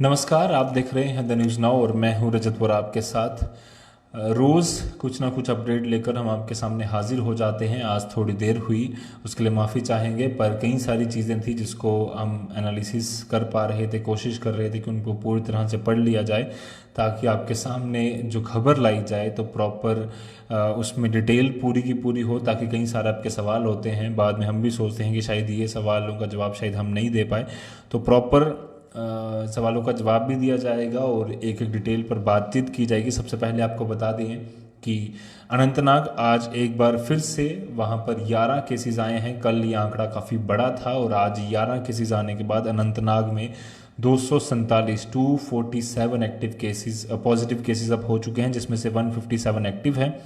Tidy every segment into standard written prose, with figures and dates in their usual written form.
नमस्कार, आप देख रहे हैं द न्यूज़ नाउ और मैं हूं रजत वोरा आपके साथ। रोज़ कुछ ना कुछ अपडेट लेकर हम आपके सामने हाजिर हो जाते हैं। आज थोड़ी देर हुई, उसके लिए माफ़ी चाहेंगे, पर कई सारी चीज़ें थी जिसको हम एनालिसिस कर पा रहे थे, कोशिश कर रहे थे कि उनको पूरी तरह से पढ़ लिया जाए ताकि आपके सामने जो खबर लाई जाए तो प्रॉपर उसमें डिटेल पूरी की पूरी हो, ताकि कई सारे आपके सवाल होते हैं। बाद में हम भी सोचते हैं कि शायद ये सवालों का जवाब शायद हम नहीं दे पाए, तो प्रॉपर सवालों का जवाब भी दिया जाएगा और एक एक डिटेल पर बातचीत की जाएगी। सबसे पहले आपको बता दें कि अनंतनाग आज एक बार फिर से वहाँ पर 11 केसेस आए हैं। कल ये आंकड़ा काफ़ी बड़ा था और आज 11 केसेस आने के बाद अनंतनाग में 247 एक्टिव केसेस, पॉजिटिव केसेस अब हो चुके हैं, जिसमें से 157 एक्टिव हैं।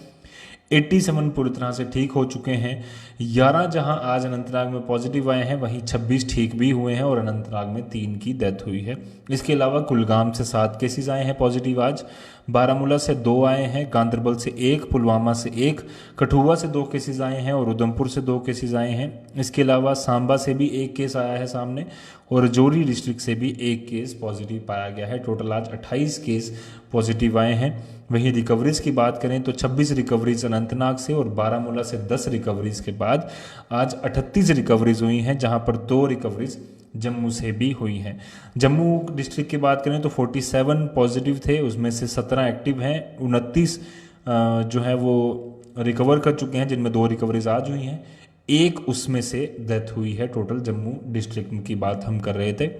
87 पूरी तरह से ठीक हो चुके हैं। 11 जहां आज अनंतनाग में पॉजिटिव आए हैं, वहीं 26 ठीक भी हुए हैं और अनंतनाग में 3 की डेथ हुई है। इसके अलावा कुलगाम से 7 केसेस आए हैं पॉजिटिव आज, बारामूला से 2 आए हैं, गांदरबल से 1, पुलवामा से 1, कठुआ से 2 केसेस आए हैं और उधमपुर से 2 केसेस आए हैं। इसके अलावा सांबा से भी 1 केस आया है सामने और राजौरी डिस्ट्रिक्ट से भी 1 केस पॉजिटिव पाया गया है। टोटल आज 28 केस पॉजिटिव आए हैं। वहीं रिकवरीज की बात करें तो 26 रिकवरीज अनंतनाग से और बारामूला से 10 रिकवरीज के बाद आज 38 रिकवरीज हुई हैं, जहां पर 2 रिकवरीज जम्मू से भी हुई हैं। जम्मू डिस्ट्रिक्ट की बात करें तो 47 पॉजिटिव थे, उसमें से 17 एक्टिव हैं, 29 जो है वो रिकवर कर चुके हैं, जिनमें 2 रिकवरीज आज हुई हैं, 1 उसमें से डेथ हुई है। टोटल जम्मू डिस्ट्रिक्ट की बात हम कर रहे थे।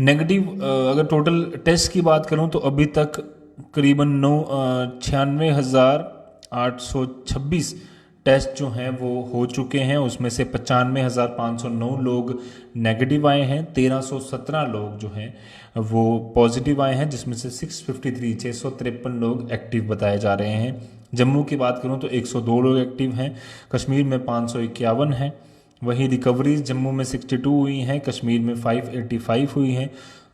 नेगेटिव अगर टोटल टेस्ट की बात करूं तो अभी तक करीबन 96,826 टेस्ट जो हैं वो हो चुके हैं। उसमें से 95,509 लोग नेगेटिव आए हैं, 1,317 लोग जो हैं वो पॉजिटिव आए हैं, जिसमें से 653 लोग एक्टिव बताए जा रहे हैं। जम्मू की बात करूं तो 102 लोग एक्टिव हैं, कश्मीर में 551 हैं। वहीं रिकवरीज जम्मू में 62 हुई हैं, कश्मीर में 585 हुई हैं।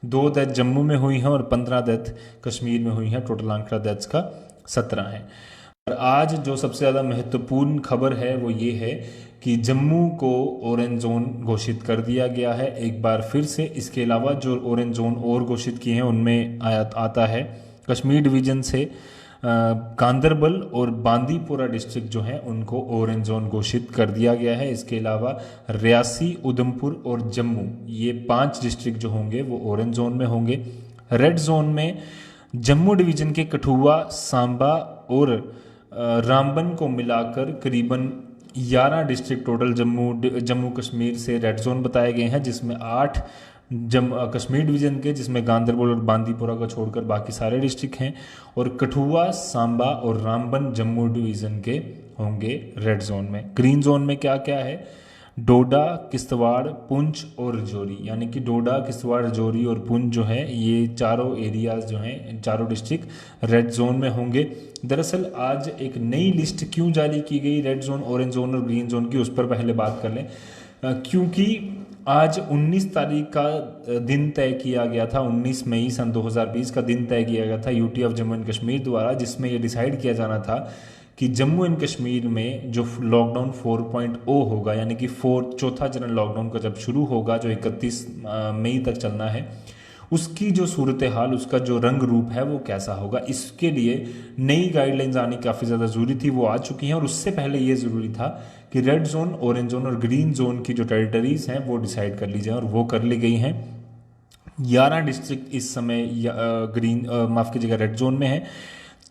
2 डेथ जम्मू में हुई हैं और 15 डेथ कश्मीर में हुई हैं। टोटल आंकड़ा डेथ्स का 17 है। और आज जो सबसे ज़्यादा महत्वपूर्ण खबर है वो ये है कि जम्मू को ऑरेंज जोन घोषित कर दिया गया है एक बार फिर से। इसके अलावा जो ऑरेंज जोन और घोषित किए हैं उनमें आता है कश्मीर डिवीज़न से गांदरबल और बांदीपुरा डिस्ट्रिक्ट जो है उनको ऑरेंज जोन घोषित कर दिया गया है। इसके अलावा रियासी, उधमपुर और जम्मू, ये 5 डिस्ट्रिक्ट जो होंगे वो ऑरेंज जोन में होंगे। रेड जोन में जम्मू डिवीज़न के कठुआ, सांबा और रामबन को मिलाकर करीबन 11 डिस्ट्रिक्ट टोटल जम्मू कश्मीर से रेड जोन बताए गए हैं, जिसमें 8 कश्मीर डिवीज़न के, जिसमें गांदरबल और बांदीपुरा को छोड़कर बाकी सारे डिस्ट्रिक्ट हैं, और कठुआ, सांबा और रामबन जम्मू डिवीज़न के होंगे रेड जोन में। ग्रीन जोन में क्या क्या है? डोडा, किश्तवाड़, पुंछ और राजौरी, यानी कि डोडा, किश्तवाड़, राजौरी और पुंछ जो है ये चारों एरियाज जो हैं, चारों डिस्ट्रिक्ट रेड जोन में होंगे। दरअसल आज एक नई लिस्ट क्यों जारी की गई रेड जोन, ऑरेंज जोन और ग्रीन जोन की, उस पर पहले बात कर लें। क्योंकि आज 19 तारीख का दिन तय किया गया था, 19 मई सन 2020 का दिन तय किया गया था UT of Jammu and Kashmir द्वारा, जिसमें यह डिसाइड किया जाना था कि जम्मू एंड कश्मीर में जो लॉकडाउन 4.0 होगा, यानी कि चौथा चरण लॉकडाउन का जब शुरू होगा, जो 31 मई तक चलना है, उसकी जो सूरत हाल, उसका जो रंग रूप है वो कैसा होगा। इसके लिए नई गाइडलाइंस आनी काफ़ी ज़्यादा ज़रूरी थी, वो आ चुकी हैं। और उससे पहले ये ज़रूरी था कि रेड जोन, ऑरेंज जोन और ग्रीन जोन की जो टेरिटरीज हैं वो डिसाइड कर ली जाए, और वो कर ली गई हैं। 11 डिस्ट्रिक्ट इस समय माफ़ कीजिएगा रेड जोन में है,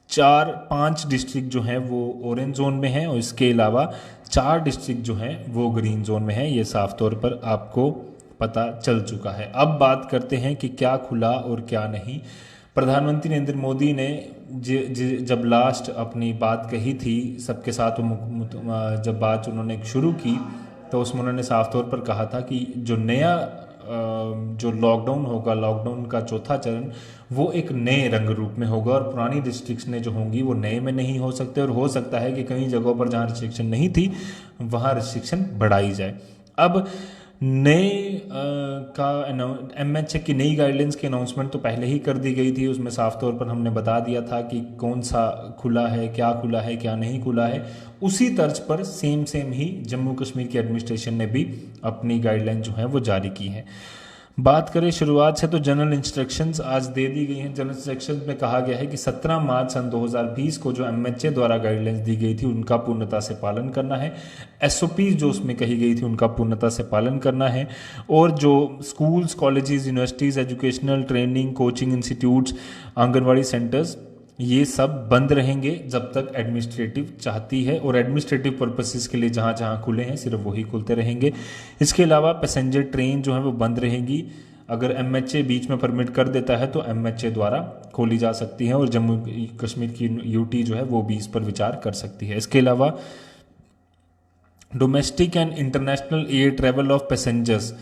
5 डिस्ट्रिक्ट जो हैं वो ऑरेंज जोन में हैं, और इसके अलावा 4 डिस्ट्रिक्ट जो हैं वो ग्रीन जोन में हैं। ये साफ तौर पर आपको पता चल चुका है। अब बात करते हैं कि क्या खुला और क्या नहीं। प्रधानमंत्री नरेंद्र मोदी ने जब लास्ट अपनी बात कही थी सबके साथ, जब बात उन्होंने शुरू की तो उसमें उन्होंने साफ तौर पर कहा था कि जो नया जो लॉकडाउन होगा, लॉकडाउन का चौथा चरण, वो एक नए रंग रूप में होगा, और पुरानी रिस्ट्रिक्शनें जो होंगी वो नए में नहीं हो सकते, और हो सकता है कि कई जगहों पर जहाँ रिस्ट्रिक्शन नहीं थी वहाँ रिस्ट्रिक्शन बढ़ाई जाए। अब नए MHA की नई गाइडलाइंस की अनाउंसमेंट तो पहले ही कर दी गई थी। उसमें साफ तौर पर हमने बता दिया था कि कौन सा खुला है, क्या नहीं खुला है। उसी तर्ज पर सेम ही जम्मू कश्मीर की एडमिनिस्ट्रेशन ने भी अपनी गाइडलाइन जो है वो जारी की है। बात करें शुरुआत से, तो जनरल इंस्ट्रक्शंस आज दे दी गई हैं। जनरल इंस्ट्रक्शंस में कहा गया है कि 17 मार्च सन 2020 को जो एमएचए द्वारा गाइडलाइंस दी गई थी उनका पूर्णता से पालन करना है। एसओपी जो उसमें कही गई थी उनका पूर्णता से पालन करना है। और जो schools, colleges, universities, educational training, coaching institutes, anganwadi centres, ये सब बंद रहेंगे जब तक एडमिनिस्ट्रेटिव चाहती है, और एडमिनिस्ट्रेटिव पर्पसेस के लिए जहाँ जहाँ खुले हैं सिर्फ वही खुलते रहेंगे। इसके अलावा पैसेंजर ट्रेन जो है वो बंद रहेगी। अगर एमएचए बीच में परमिट कर देता है तो एमएचए द्वारा खोली जा सकती है, और जम्मू कश्मीर की यूटी जो है वो भी इस पर विचार कर सकती है। इसके अलावा domestic and international air travel of passengers,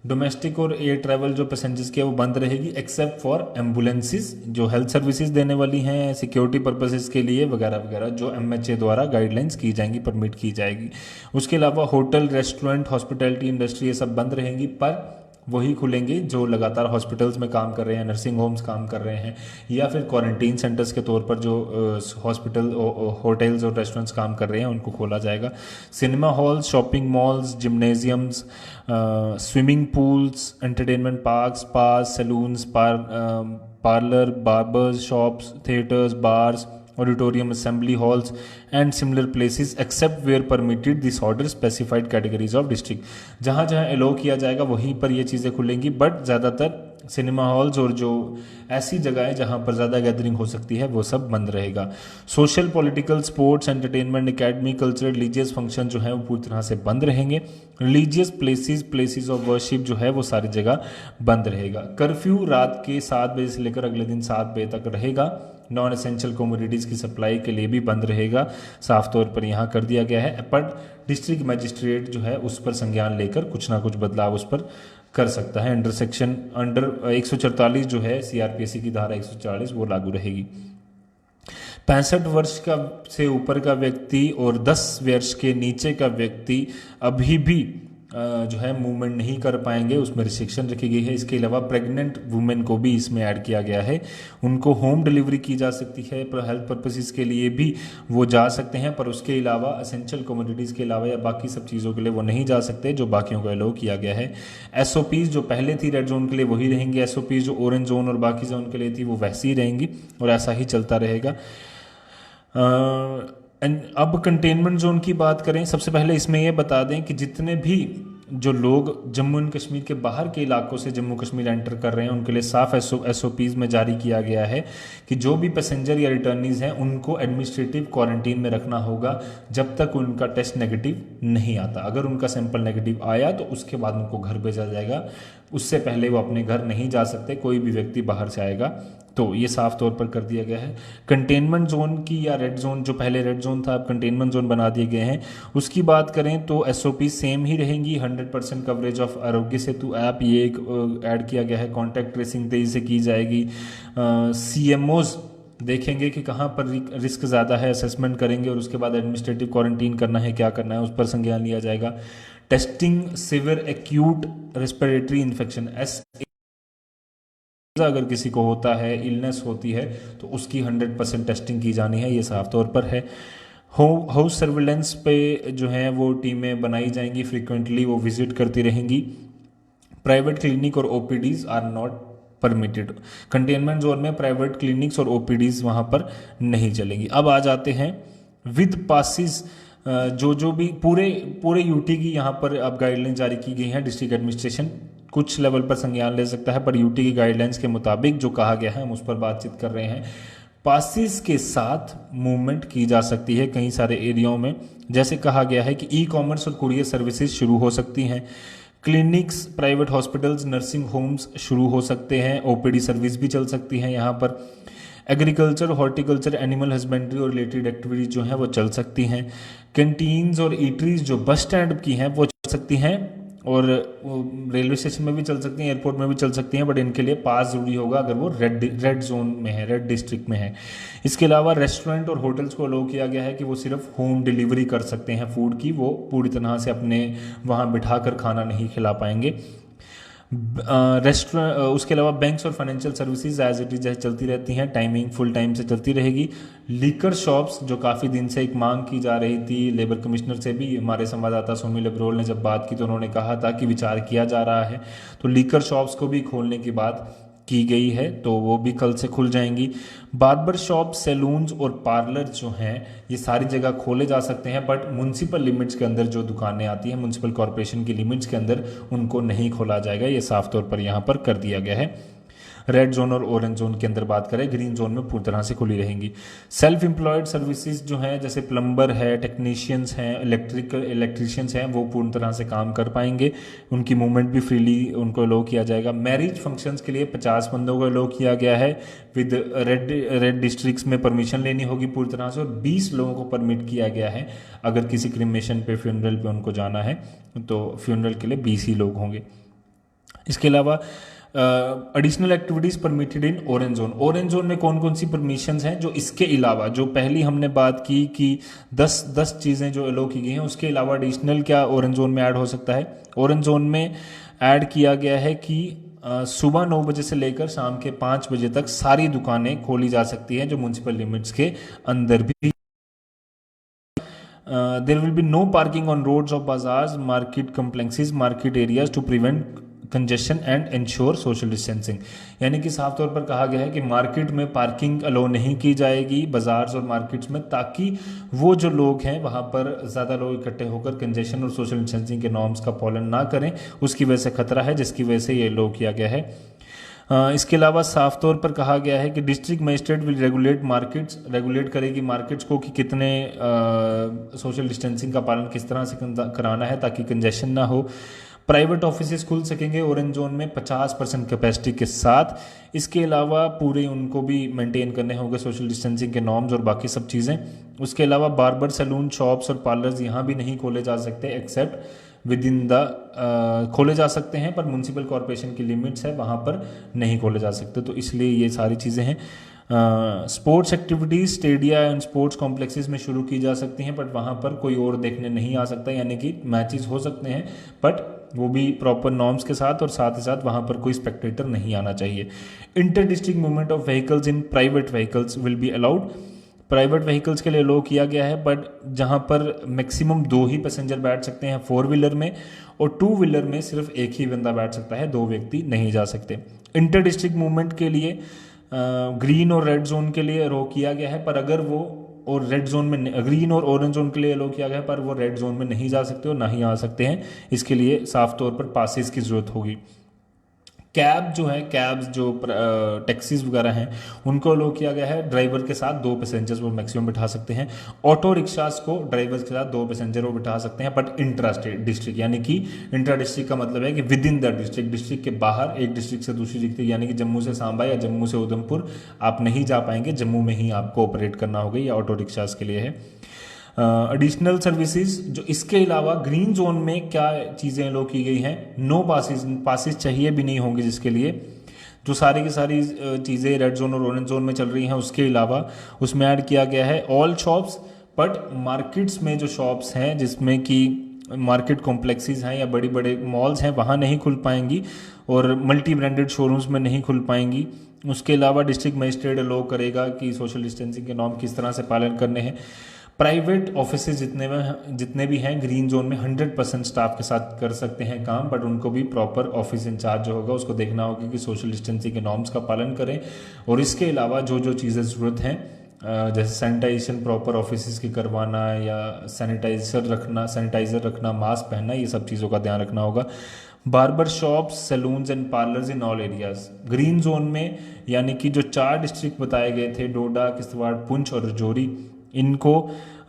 domestic और एयर ट्रैवल जो पैसेंजर्स की है वो बंद रहेगी, एक्सेप्ट फॉर एम्बुलेंसेस जो हेल्थ सर्विसेज देने वाली हैं, सिक्योरिटी पर्पसेस के लिए वगैरह वगैरह, जो एमएचए द्वारा गाइडलाइंस की जाएंगी, परमिट की जाएगी। उसके अलावा होटल, रेस्टोरेंट, हॉस्पिटैलिटी इंडस्ट्री ये सब बंद रहेंगी, पर वही खुलेंगे जो लगातार हॉस्पिटल्स में काम कर रहे हैं, नर्सिंग होम्स काम कर रहे हैं, या फिर क्वारंटीन सेंटर्स के तौर पर जो हॉस्पिटल, होटल्स और रेस्टोरेंट्स काम कर रहे हैं उनको खोला जाएगा। Cinema halls, shopping malls, gymnasiums, swimming pools, entertainment parks, spas, salons, parlour, barbers shops, theatres, bars, auditorium, assembly halls and similar places except where permitted this order specified categories of district. जहाँ जहाँ अलो किया जाएगा वहीं पर ये चीज़ें खुलेंगी, but ज़्यादातर सिनेमा हॉल्स और जो ऐसी जगहें जहाँ पर ज़्यादा गैदरिंग हो सकती है वो सब बंद रहेगा। Social, political, sports, entertainment, academy, cultural, religious function जो है वो पूरी तरह से बंद रहेंगे। रिलीजियस प्लेसेस ऑफ वर्शिप जो है वो सारी जगह बंद रहेगा। कर्फ्यू रात के 7 बजे से लेकर अगले दिन 7 बजे तक रहेगा। नॉन एसेंशियल कमोडिटीज़ की सप्लाई के लिए भी बंद रहेगा, साफ तौर पर यहाँ कर दिया गया है। बट डिस्ट्रिक्ट मजिस्ट्रेट जो है उस पर संज्ञान लेकर कुछ ना कुछ बदलाव उस पर कर सकता है। अंडर 144 जो है सीआरपीसी की धारा 140 वो लागू रहेगी। 65 वर्ष का से ऊपर का व्यक्ति और 10 वर्ष के नीचे का व्यक्ति अभी भी जो है मूवमेंट नहीं कर पाएंगे, उसमें रिस्ट्रिक्शन रखी गई है। इसके अलावा प्रेग्नेंट वुमेन को भी इसमें ऐड किया गया है, उनको होम डिलीवरी की जा सकती है, पर हेल्थ पर्पसेस के लिए भी वो जा सकते हैं, पर उसके अलावा असेंशियल कमोडिटीज़ के अलावा या बाकी सब चीज़ों के लिए वो नहीं जा सकते जो बाकियों को अलाउ किया गया है। एसओपीज़ जो पहले थी रेड जोन के लिए वही रहेंगी, एसओपीज़ जो ऑरेंज जोन और बाकी जोन के लिए थी वो वैसी ही रहेंगी, और ऐसा ही चलता रहेगा। अब कंटेनमेंट जोन की बात करें, सबसे पहले इसमें यह बता दें कि जितने भी जो लोग जम्मू एंड कश्मीर के बाहर के इलाकों से जम्मू कश्मीर एंटर कर रहे हैं उनके लिए साफ एसओपीज़ में जारी किया गया है कि जो भी पैसेंजर या रिटर्नीज हैं उनको एडमिनिस्ट्रेटिव क्वारंटीन में रखना होगा जब तक उनका टेस्ट नेगेटिव नहीं आता। अगर उनका सैंपल नेगेटिव आया तो उसके बाद उनको घर भेजा जाएगा, उससे पहले वो अपने घर नहीं जा सकते। कोई भी व्यक्ति बाहर से आएगा तो ये साफ तौर पर कर दिया गया है। कंटेनमेंट जोन की या रेड जोन, जो पहले रेड जोन था अब कंटेनमेंट जोन बना दिए गए हैं, उसकी बात करें तो एसओपी सेम ही रहेंगी। 100% coverage of Aarogya Setu app ये एक ऐड किया गया है। कॉन्टैक्ट ट्रेसिंग तेज़ी से की जाएगी। सीएमओज देखेंगे कि कहाँ पर रिस्क ज़्यादा है, असेसमेंट करेंगे और उसके बाद एडमिनिस्ट्रेटिव क्वारंटीन करना है, क्या करना है, उस पर संज्ञान लिया जाएगा। Testing severe acute respiratory infection अगर किसी को होता है, इलनेस होती है, तो उसकी 100% टेस्टिंग की जानी है, ये साफ तौर पर है। हाउस सर्विलेंस पे जो है वो टीमें बनाई जाएंगी, फ्रीक्वेंटली वो विजिट करती रहेंगी। प्राइवेट क्लिनिक और OPDs are not permitted. Containment zone में प्राइवेट क्लिनिक्स और ओपीडीज वहाँ पर नहीं चलेंगी। अब आ जाते हैं विद पासिस, जो भी पूरे यूटी की यहाँ पर अब गाइडलाइन जारी की गई है। डिस्ट्रिक्ट एडमिनिस्ट्रेशन कुछ लेवल पर संज्ञान ले सकता है, पर यूटी की गाइडलाइंस के मुताबिक जो कहा गया है हम उस पर बातचीत कर रहे हैं। पासिस के साथ मूवमेंट की जा सकती है कई सारे एरियाओं में, जैसे कहा गया है कि ई कॉमर्स और कुरियर सर्विसेज शुरू हो सकती हैं। Clinics, private hospitals, nursing homes शुरू हो सकते हैं। ओपीडी सर्विस भी चल सकती हैं यहाँ पर। एग्रीकल्चर, हॉर्टिकल्चर, एनिमल हस्बेंड्री और रिलेटेड एक्टिविटीज जो हैं वो चल सकती हैं। कैंटीन्स और ईटरीज जो बस स्टैंड की हैं वो चल सकती हैं, और रेलवे स्टेशन में भी चल सकती हैं, एयरपोर्ट में भी चल सकती हैं, बट इनके लिए पास जरूरी होगा अगर वो रेड जोन में है, रेड डिस्ट्रिक्ट में है। इसके अलावा रेस्टोरेंट और होटल्स को अलाउ किया गया है कि वो सिर्फ होम डिलीवरी कर सकते हैं फूड की, वो पूरी तरह से अपने वहाँ बिठा कर खाना नहीं खिला पाएंगे। रेस्टोरेंट, उसके अलावा बैंक्स और financial services as it is चलती रहती हैं, टाइमिंग फुल टाइम से चलती रहेगी। लीकर शॉप्स जो काफ़ी दिन से एक मांग की जा रही थी, लेबर कमिश्नर से भी हमारे संवाददाता सोमी लेब्रोल ने जब बात की तो उन्होंने कहा था कि विचार किया जा रहा है, तो लीकर शॉप्स को भी खोलने की बात की गई है, तो वो भी कल से खुल जाएंगी। बार्बर शॉप, सैलून्स और पार्लर जो हैं ये सारी जगह खोले जा सकते हैं, बट म्यूनसिपल लिमिट्स के अंदर जो दुकानें आती हैं म्यूनसिपल कॉरपोरेशन की लिमिट्स के अंदर उनको नहीं खोला जाएगा, ये साफ तौर पर यहाँ पर कर दिया गया है। रेड जोन और ऑरेंज जोन के अंदर बात करें, ग्रीन जोन में पूरी तरह से खुली रहेंगी। सेल्फ एम्प्लॉयड सर्विसेज जो हैं जैसे प्लम्बर है, टेक्नीशियंस हैं, इलेक्ट्रिशियंस हैं, वो पूर्ण तरह से काम कर पाएंगे, उनकी मूवमेंट भी फ्रीली उनको अलो किया जाएगा। मैरिज फंक्शंस के लिए 50 बंदों को अलो किया गया है, विद रेड डिस्ट्रिक्ट्स में परमिशन लेनी होगी पूरी तरह से, और 20 लोगों को परमिट किया गया है अगर किसी क्रिमेशन पे, फ्यूनरल पे उनको जाना है तो फ्यूनरल के लिए 20 ही लोग होंगे। इसके अलावा additional activities permitted in orange zone. Orange zone में कौन कौन सी परमिशंस हैं, जो इसके अलावा, जो पहली हमने बात की कि 10 चीज़ें जो अलो की गई हैं, उसके अलावा एडिशनल क्या ऑरेंज जोन में ऐड हो सकता है। ऑरेंज जोन में ऐड किया गया है कि सुबह 9 बजे से लेकर शाम के 5 बजे तक सारी दुकानें खोली जा सकती हैं जो म्यूनसिपल लिमिट्स के अंदर भी। There will be no parking on roads of bazaars, market complexes, market areas to prevent congestion and ensure social distancing. यानी कि साफ तौर पर कहा गया है कि मार्केट में पार्किंग अलो नहीं की जाएगी बाजार्स और मार्केट्स में, ताकि वो जो लोग हैं वहाँ पर ज़्यादा लोग इकट्ठे होकर कंजेशन और सोशल डिस्टेंसिंग के नॉर्म्स का पालन ना करें, उसकी वजह से खतरा है, जिसकी वजह से ये लो किया गया है। इसके अलावा साफ तौर पर कहा गया है कि district magistrate will regulate markets, regulate करेगी मार्केट्स को कि कितने सोशल डिस्टेंसिंग का पालन किस तरह से कराना है ताकि कंजेशन ना हो। प्राइवेट ऑफिसेज खुल सकेंगे ऑरेंज जोन में 50% कैपेसिटी के साथ। इसके अलावा पूरे उनको भी मेंटेन करने होंगे सोशल डिस्टेंसिंग के नॉर्म्स और बाकी सब चीज़ें। उसके अलावा बार्बर, सैलून, शॉप्स और पार्लर्स यहाँ भी नहीं खोले जा सकते एक्सेप्ट विद इन द, खोले जा सकते हैं पर म्यूनसिपल कॉरपोरेशन की लिमिट्स है, वहाँ पर नहीं खोले जा सकते, तो इसलिए ये सारी चीज़ें हैं। Sports activities Stadia and sports complexes में शुरू की जा सकती हैं, बट वहाँ पर कोई और देखने नहीं आ सकता, यानी कि मैचेस हो सकते हैं बट वो भी प्रॉपर नॉर्म्स के साथ, और साथ ही साथ वहाँ पर कोई स्पेक्टेटर नहीं आना चाहिए। Inter district movement of vehicles in private vehicles will be allowed. Private vehicles के लिए अलो किया गया है, बट जहाँ पर मैक्सिमम 2 ही पैसेंजर बैठ सकते हैं 4 व्हीलर में, और 2 व्हीलर में सिर्फ एक ही बंदा बैठ सकता है, 2 व्यक्ति नहीं जा सकते। इंटर डिस्ट्रिक्ट मूवमेंट के लिए ग्रीन और रेड जोन के लिए अलो किया गया है, पर अगर वो और रेड जोन में, ग्रीन और ऑरेंज जोन के लिए अलो किया गया है पर वो रेड जोन में नहीं जा सकते और ना ही आ सकते हैं, इसके लिए साफ तौर पर पासेस की ज़रूरत होगी। कैब जो है, कैब्स जो टैक्सीज वगैरह हैं उनको अलो किया गया है, ड्राइवर के साथ 2 पैसेंजर्स वो मैक्सिमम बिठा सकते हैं। ऑटो रिक्शास को ड्राइवर्स के साथ 2 पैसेंजर वो बिठा सकते हैं, बट इंट्रा स्टेट डिस्ट्रिक्ट, यानी कि इंट्रा डिस्ट्रिक्ट का मतलब है कि with in the district, district के बाहर एक डिस्ट्रिक्ट से दूसरी डिस्ट्रिक्ट, यानी कि जम्मू से सांबा या जम्मू से उधमपुर आप नहीं जा पाएंगे, जम्मू में ही आपको ऑपरेट करना होगा, ये ऑटो रिक्शास के लिए है। एडिशनल सर्विसेज जो इसके अलावा ग्रीन जोन में क्या चीज़ें अलो की गई हैं, नो पासिस चाहिए भी नहीं होंगे, जिसके लिए जो सारी की सारी चीज़ें रेड जोन और ऑरेंज जोन में चल रही हैं उसके अलावा उसमें ऐड किया गया है ऑल शॉप्स, बट मार्केट्स में जो शॉप्स हैं जिसमें कि मार्केट कॉम्प्लेक्सेस हैं या बड़ी बड़े मॉल्स हैं वहाँ नहीं खुल पाएंगी, और मल्टी ब्रांडेड शोरूम्स में नहीं खुल पाएंगी। उसके अलावा डिस्ट्रिक्ट मजिस्ट्रेट अलो करेगा कि सोशल डिस्टेंसिंग के नॉर्म किस तरह से पालन करने हैं। प्राइवेट ऑफिसेज जितने भी हैं ग्रीन जोन में 100% स्टाफ के साथ कर सकते हैं काम, बट उनको भी प्रॉपर ऑफिस इंचार्ज जो होगा उसको देखना होगा कि सोशल डिस्टेंसिंग के नॉर्म्स का पालन करें। और इसके अलावा जो जो चीज़ें ज़रूरत हैं, जैसे सैनिटाइजेशन प्रॉपर ऑफिस की करवाना या सैनिटाइज़र रखना, मास्क पहनना, ये सब चीज़ों का ध्यान रखना होगा। Barber shops, saloons and parlours in all areas green zone में, यानी कि जो 4 डिस्ट्रिक्ट बताए गए थे, डोडा, किश्तवाड़, पुंछ और राजौरी, इनको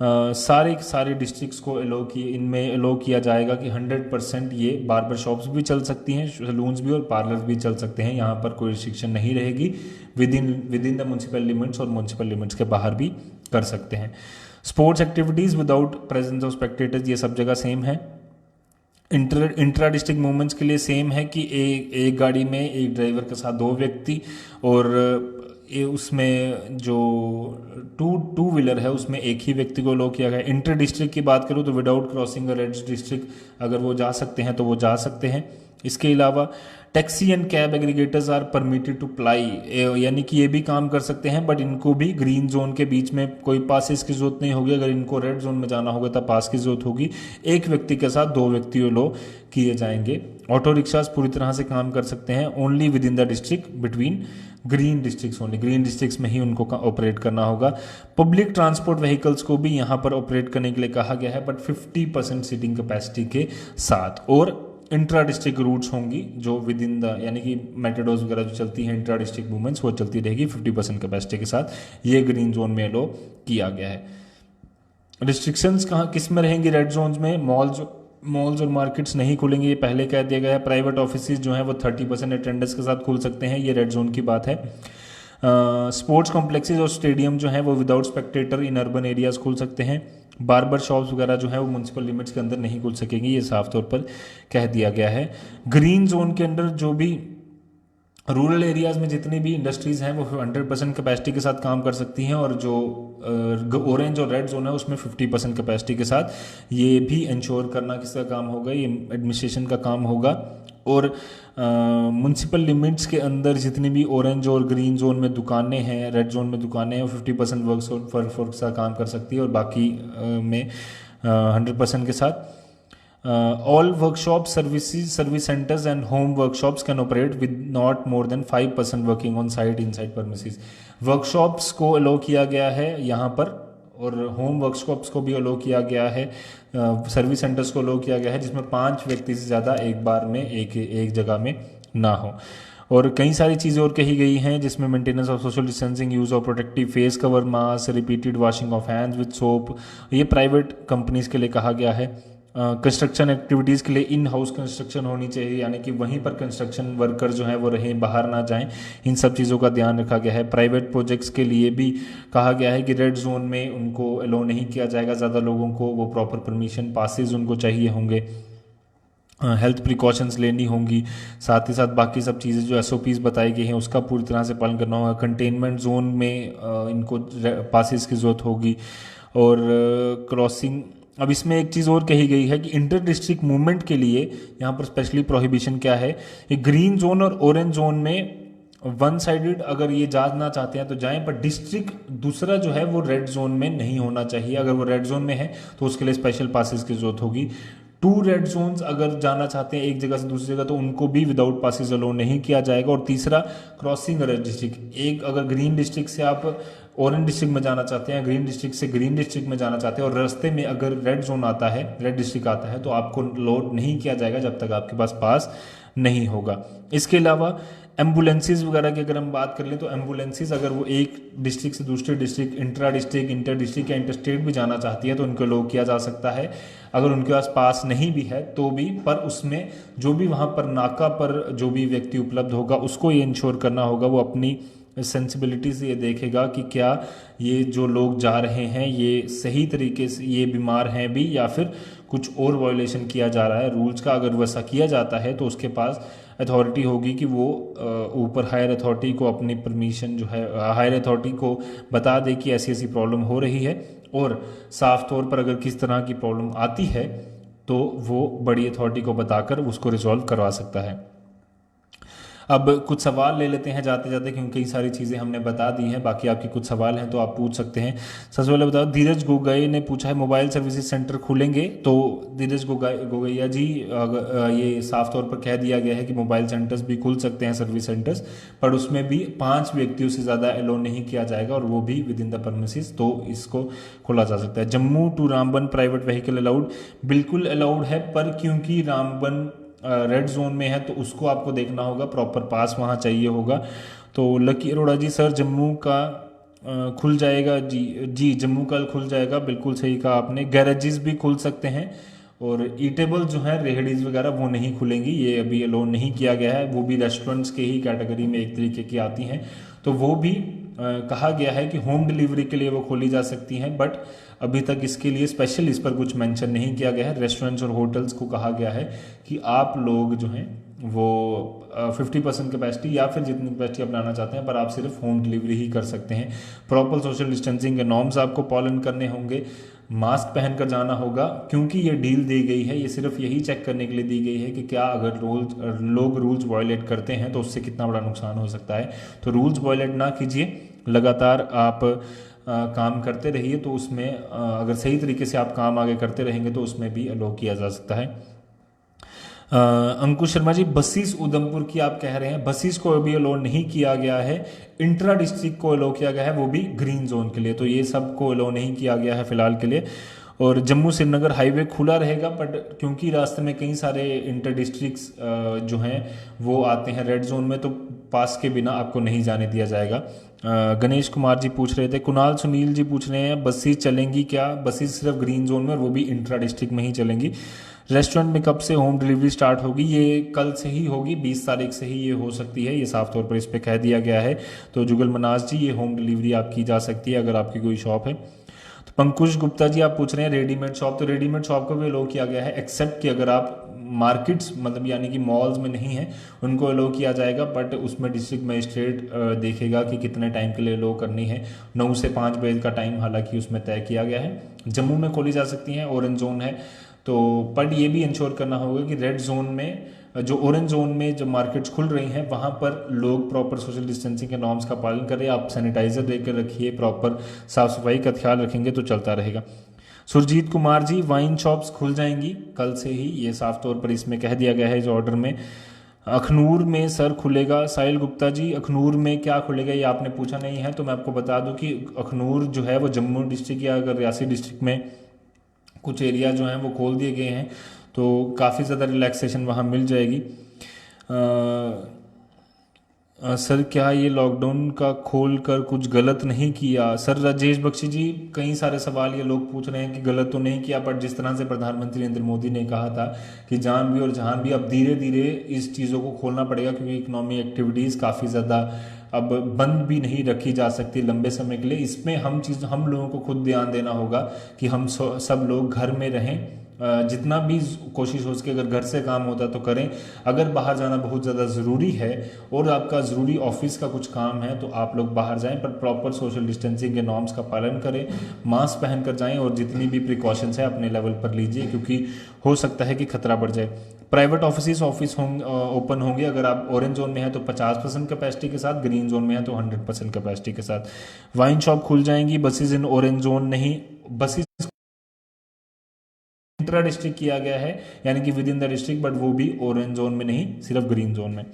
सारे डिस्ट्रिक्ट्स को इनमें अलो किया जाएगा कि 100% ये बार्बर शॉप्स भी चल सकती हैं, सैलून्स भी और पार्लर्स भी चल सकते हैं, यहाँ पर कोई रिस्ट्रिक्शन नहीं रहेगी, with in the municipal limits और म्यूनसिपल लिमिट्स के बाहर भी कर सकते हैं। Sports activities without presence of spectators ये सब जगह सेम है। इंट्रा डिस्ट्रिक्ट मूवमेंट्स के लिए सेम है कि एक गाड़ी में एक ड्राइवर के साथ 2 व्यक्ति, और उसमें जो टू व्हीलर है उसमें एक ही व्यक्ति को अलो किया गया। इंटर डिस्ट्रिक्ट की बात करूँ तो विदाउट क्रॉसिंग रेड डिस्ट्रिक्ट अगर वो जा सकते हैं तो वो जा सकते हैं। इसके अलावा taxi and cab aggregators are permitted to ply, यानी कि ये भी काम कर सकते हैं, बट इनको भी ग्रीन जोन के बीच में कोई पासेस की जरूरत नहीं होगी। अगर इनको रेड जोन में जाना होगा तब पास की जरूरत होगी। एक व्यक्ति के साथ 2 व्यक्ति लो किए जाएंगे। ऑटो रिक्शास पूरी तरह से काम कर सकते हैं only with in the district between green districts only, green districts में ही उनको ऑपरेट करना होगा। पब्लिक ट्रांसपोर्ट व्हीकल्स को भी यहाँ पर ऑपरेट करने के लिए कहा गया है, बट 50% सीटिंग कैपेसिटी के साथ। और इंट्रा डिस्ट्रिक्ट रूट्स होंगी जो विद इन द, यानी कि मेट्रोडोज वगैरह जो चलती हैं इंट्रा डिस्ट्रिक्ट मूवमेंट्स, वो चलती रहेगी 50% कैपेसिटी के साथ। ये ग्रीन जोन में अलो किया गया है। रिस्ट्रिक्शंस कहाँ किस में रहेंगी रेड जोन में? मॉल्स और मार्केट्स नहीं खुलेंगे, ये पहले कह दिया गया है। प्राइवेट ऑफिसेज जो हैं वो 30% अटेंडेंस के साथ खुल सकते हैं, ये रेड जोन की बात है। स्पोर्ट्स कॉम्प्लेक्सेज और स्टेडियम जो हैं वो without Spectator in urban areas खुल सकते हैं। बार्बर शॉप्स वगैरह जो है वो म्यूनसिपल लिमिट्स के अंदर नहीं खुल सकेंगी, ये साफ तौर पर कह दिया गया है। ग्रीन जोन के अंदर जो भी रूरल एरियाज में जितनी भी इंडस्ट्रीज हैं वो 100% कैपेसिटी के साथ काम कर सकती हैं, और जो ऑरेंज और रेड जोन है उसमें 50% कैपेसिटी के साथ। ये भी इंश्योर करना किसका काम होगा? ये एडमिनिस्ट्रेशन का काम होगा। और म्यूनसिपल लिमिट्स के अंदर जितनी भी ऑरेंज और ग्रीन जोन में दुकानें हैं, रेड जोन में दुकानें हैं, वो 50% वर्कफोर्स का काम कर सकती है, और बाकी में 100% के साथ। All workshop service centres and home workshops can operate with not more than 5% working on site inside premises. Workshops को अलो किया गया है यहाँ पर, और होम वर्कशॉप्स को भी अलो किया गया है, सर्विस सेंटर्स को अलो किया गया है, जिसमें 5 व्यक्ति से ज़्यादा एक बार में एक जगह में ना हो। और कई सारी चीज़ें और कही गई हैं, जिसमें maintenance of social distancing, use of protective face cover mask, repeated washing of hands with soap, ये प्राइवेट कंपनीज के लिए कहा गया है। कंस्ट्रक्शन एक्टिविटीज़ के लिए इन हाउस कंस्ट्रक्शन होनी चाहिए, यानी कि वहीं पर कंस्ट्रक्शन वर्कर जो हैं वो रहें, बाहर ना जाएं। इन सब चीज़ों का ध्यान रखा गया है। प्राइवेट प्रोजेक्ट्स के लिए भी कहा गया है कि रेड जोन में उनको अलो नहीं किया जाएगा ज़्यादा लोगों को, वो प्रॉपर परमिशन पासेज उनको चाहिए होंगे, हेल्थ प्रिकॉशंस लेनी होंगी, साथ ही साथ बाकी सब चीज़ें जो SOPs बताई गई हैं उसका पूरी तरह से पालन करना होगा। कंटेनमेंट जोन में इनको पासेस की ज़रूरत होगी। और क्रॉसिंग, अब इसमें एक चीज़ और कही गई है कि इंटर डिस्ट्रिक्ट मूवमेंट के लिए यहाँ पर स्पेशली प्रोहिबिशन क्या है, ये ग्रीन जोन और ऑरेंज जोन में वन साइडेड अगर ये जाना चाहते हैं तो जाएं, पर डिस्ट्रिक्ट दूसरा जो है वो रेड जोन में नहीं होना चाहिए। अगर वो रेड जोन में है तो उसके लिए स्पेशल पासेस की जरूरत होगी। 2 रेड जोन्स अगर जाना चाहते हैं एक जगह से दूसरी जगह तो उनको भी विदाउट पासेस अलो नहीं किया जाएगा। और तीसरा क्रॉसिंग रेड डिस्ट्रिक्ट, एक अगर ग्रीन डिस्ट्रिक्ट से आप ऑरेंज डिस्ट्रिक्ट में जाना चाहते हैं, ग्रीन डिस्ट्रिक्ट से ग्रीन डिस्ट्रिक्ट में जाना चाहते हैं, और रास्ते में अगर रेड जोन आता है, रेड डिस्ट्रिक्ट आता है, तो आपको लोड नहीं किया जाएगा जब तक आपके पास पास नहीं होगा। इसके अलावा एम्बुलेंसेज वगैरह की अगर हम बात कर लें तो एम्बुलेंसेज अगर वो एक डिस्ट्रिक्ट से दूसरे district, intra district, inter district या इंटर स्टेट भी जाना चाहती है तो उनको अलो किया जा सकता है, अगर उनके पास नहीं भी है तो भी। पर उसमें जो भी वहाँ पर नाका पर जो भी व्यक्ति उपलब्ध होगा उसको ये इंश्योर करना होगा, वो अपनी सेंसिबिलिटी से ये देखेगा कि क्या ये जो लोग जा रहे हैं ये सही तरीके से ये बीमार हैं भी या फिर कुछ और वायोलेशन किया जा रहा है रूल्स का। अगर वैसा किया जाता है तो उसके पास अथॉरिटी होगी कि वो ऊपर हायर अथॉरिटी को अपनी परमिशन जो है, हायर अथॉरिटी को बता दे कि ऐसी ऐसी प्रॉब्लम हो रही है, और साफ तौर पर अगर किस तरह की प्रॉब्लम आती है तो वो बड़ी अथॉरिटी को बताकर उसको रिजॉल्व करवा सकता है। अब कुछ सवाल ले लेते हैं जाते जाते, क्योंकि कई सारी चीज़ें हमने बता दी हैं, बाकी आपके कुछ सवाल हैं तो आप पूछ सकते हैं। सबसे पहले बताओ, धीरज गोगई ने पूछा है मोबाइल सर्विसेज सेंटर खुलेंगे? तो धीरज गोगैया जी, ये साफ तौर पर कह दिया गया है कि मोबाइल सेंटर्स भी खुल सकते हैं, सर्विस सेंटर्स, पर उसमें भी 5 व्यक्तियों से ज़्यादा अलो नहीं किया जाएगा, और वो भी विद इन द परमिसेस, तो इसको खोला जा सकता है। Jammu to Ramban private vehicle allowed? बिल्कुल अलाउड है, पर क्योंकि रामबन रेड जोन में है तो उसको आपको देखना होगा, प्रॉपर पास वहाँ चाहिए होगा। तो लकी अरोड़ा जी, सर जम्मू का खुल जाएगा? जी जम्मू कल खुल जाएगा, बिल्कुल सही कहा आपने। गैरेजेस भी खुल सकते हैं, और ईटेबल जो है रेहड़ीज वगैरह वो नहीं खुलेंगी, ये अभी अलो नहीं किया गया है। वो भी रेस्टोरेंट्स के ही कैटेगरी में एक तरीके की आती हैं, तो वो भी कहा गया है कि होम डिलीवरी के लिए वो खोली जा सकती हैं, बट अभी तक इसके लिए स्पेशल इस पर कुछ मेंशन नहीं किया गया है। रेस्टोरेंट्स और होटल्स को कहा गया है कि आप लोग जो हैं वो 50% कैपेसिटी या फिर जितनी कैपेसिटी आप लाना चाहते हैं, पर आप सिर्फ होम डिलीवरी ही कर सकते हैं। प्रॉपर सोशल डिस्टेंसिंग के नॉर्म्स आपको पालन करने होंगे, मास्क पहन कर जाना होगा, क्योंकि ये डील दी गई है, ये सिर्फ यही चेक करने के लिए दी गई है कि क्या अगर लोग रूल्स वायलेट करते हैं तो उससे कितना बड़ा नुकसान हो सकता है। तो रूल्स वायलेट ना कीजिए, लगातार आप काम करते रहिए, तो उसमें अगर सही तरीके से आप काम आगे करते रहेंगे तो उसमें भी अलो किया जा सकता है। अंकुश शर्मा जी, बसीस उधमपुर की आप कह रहे हैं, बसीस को अभी अलो नहीं किया गया है, इंट्रा डिस्ट्रिक्ट को अलो किया गया है, वो भी ग्रीन जोन के लिए, तो ये सब को अलो नहीं किया गया है फिलहाल के लिए। और जम्मू श्रीनगर हाईवे खुला रहेगा, बट क्योंकि रास्ते में कई सारे इंटर डिस्ट्रिक्ट्स जो हैं वो आते हैं रेड जोन में, तो पास के बिना आपको नहीं जाने दिया जाएगा। गणेश कुमार जी पूछ रहे थे, कुणाल सुनील जी पूछ रहे हैं बसेस चलेंगी क्या? बसेस सिर्फ ग्रीन जोन में और वो भी इंट्रा डिस्ट्रिक्ट में ही चलेंगी। रेस्टोरेंट में कब से होम डिलीवरी स्टार्ट होगी? ये कल से ही होगी, 20 तारीख से ही ये हो सकती है, ये साफ तौर पर इस पर कह दिया गया है। तो जुगल मनाज जी, ये होम डिलीवरी आपकी जा सकती है अगर आपकी कोई शॉप है। तो पंकुश गुप्ता जी आप पूछ रहे हैं रेडीमेड शॉप, तो रेडीमेड शॉप को भी अलो किया गया है, एक्सेप्ट कि अगर आप मार्केट्स मतलब यानी कि मॉल्स में नहीं है उनको अलो किया जाएगा, बट उसमें डिस्ट्रिक्ट मजिस्ट्रेट देखेगा कि कितने टाइम के लिए अलो करनी है। 9 से 5 बजे का टाइम हालांकि उसमें तय किया गया है। जम्मू में खोली जा सकती हैं, ऑरेंज जोन है तो, पर ये भी इंश्योर करना होगा कि रेड जोन में, जो ऑरेंज जोन में जो मार्केट्स खुल रही हैं वहाँ पर लोग प्रॉपर सोशल डिस्टेंसिंग के नॉर्म्स का पालन करें, आप सैनिटाइजर देकर रखिए, प्रॉपर साफ सफाई का ख्याल रखेंगे तो चलता रहेगा। सुरजीत कुमार जी, वाइन शॉप्स खुल जाएंगी कल से ही, ये साफ तौर पर इसमें कह दिया गया है इस ऑर्डर में। अखनूर में सर खुलेगा, साहिल गुप्ता जी अखनूर में क्या खुलेगा ये आपने पूछा नहीं है, तो मैं आपको बता दूं कि अखनूर जो है वो जम्मू डिस्ट्रिक्ट या अगर रियासी डिस्ट्रिक्ट में कुछ एरिया जो हैं वो खोल दिए गए हैं, तो काफ़ी ज़्यादा रिलैक्सेशन वहाँ मिल जाएगी। सर क्या ये लॉकडाउन का खोल कर कुछ गलत नहीं किया? सर राजेश बख्शी जी, कई सारे सवाल ये लोग पूछ रहे हैं कि गलत तो नहीं किया, बट जिस तरह से प्रधानमंत्री नरेंद्र मोदी ने कहा था कि जान भी और जहान भी, अब धीरे धीरे इस चीज़ों को खोलना पड़ेगा, क्योंकि इकोनॉमी एक्टिविटीज़ काफ़ी ज़्यादा अब बंद भी नहीं रखी जा सकती लंबे समय के लिए। इसमें हम लोगों को खुद ध्यान देना होगा कि हम सब लोग घर में रहें, जितना भी कोशिश हो सके अगर घर से काम होता है तो करें। अगर बाहर जाना बहुत ज़्यादा ज़रूरी है और आपका ज़रूरी ऑफिस का कुछ काम है तो आप लोग बाहर जाएं, पर प्रॉपर सोशल डिस्टेंसिंग के नॉर्म्स का पालन करें, मास्क पहन कर जाएं और जितनी भी प्रिकॉशंस है अपने लेवल पर लीजिए, क्योंकि हो सकता है कि खतरा बढ़ जाए। प्राइवेट ऑफिस ओपन होंगे, अगर आप ऑरेंज जोन में हैं तो 50% कैपेसिटी के साथ, ग्रीन जोन में है तो 100% कैपेसिटी के साथ। वाइन शॉप खुल जाएंगी, बसेज इन ऑरेंज जोन नहीं, बसेज इंट्रा डिस्ट्रिक्ट किया गया है यानी कि with in the district, but वो भी ऑरेंज जोन में नहीं, सिर्फ ग्रीन जोन में।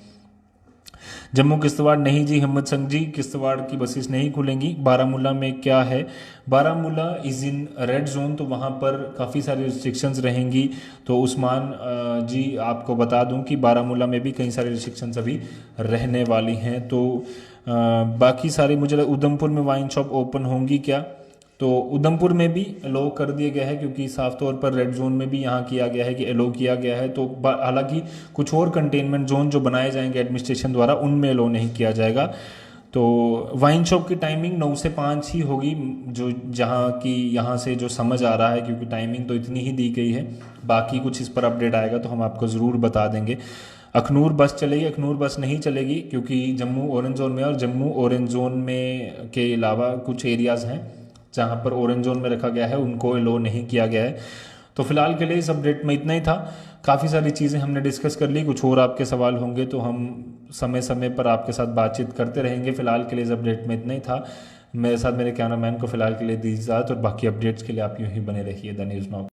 जम्मू किश्तवाड़ नहीं जी, हिम्मत संघ जी किश्तवाड़ की बसेस नहीं खुलेंगी। बारामूला में क्या है? Baramulla is in red zone, तो वहाँ पर काफ़ी सारी रिस्ट्रिक्शंस रहेंगी। तो उस्मान जी आपको बता दूं कि बारामूला में भी कई सारी रिस्ट्रिक्शंस अभी रहने वाली हैं। तो बाकी सारे मुझे उधमपुर में वाइन शॉप ओपन होंगी क्या? तो उधमपुर में भी अलो कर दिया गया है, क्योंकि साफ तौर पर रेड जोन में भी यहाँ किया गया है कि अलो किया गया है। तो हालांकि कुछ और कंटेनमेंट जोन जो बनाए जाएंगे एडमिनिस्ट्रेशन द्वारा, उनमें अलो नहीं किया जाएगा। तो वाइन शॉप की टाइमिंग 9 से 5 ही होगी, जो जहाँ की यहाँ से जो समझ आ रहा है, क्योंकि टाइमिंग तो इतनी ही दी गई है। बाकी कुछ इस पर अपडेट आएगा तो हम आपको ज़रूर बता देंगे। अखनूर बस चलेगी? अखनूर बस नहीं चलेगी, क्योंकि जम्मू ऑरेंज जोन में, और जम्मू ऑरेंज जोन में के अलावा कुछ एरियाज़ हैं जहाँ पर ऑरेंज जोन में रखा गया है, उनको अलो नहीं किया गया है। तो फिलहाल के लिए इस अपडेट में इतना ही था। काफ़ी सारी चीज़ें हमने डिस्कस कर ली, कुछ और आपके सवाल होंगे तो हम समय समय पर आपके साथ बातचीत करते रहेंगे। फिलहाल के लिए इस अपडेट में इतना ही था। मेरे साथ मेरे कैमरामैन को फिलहाल के लिए दीजिए इजाज़त, और बाकी अपडेट्स के लिए आप यूँ ही बने रहिए द न्यूज़ नाउ।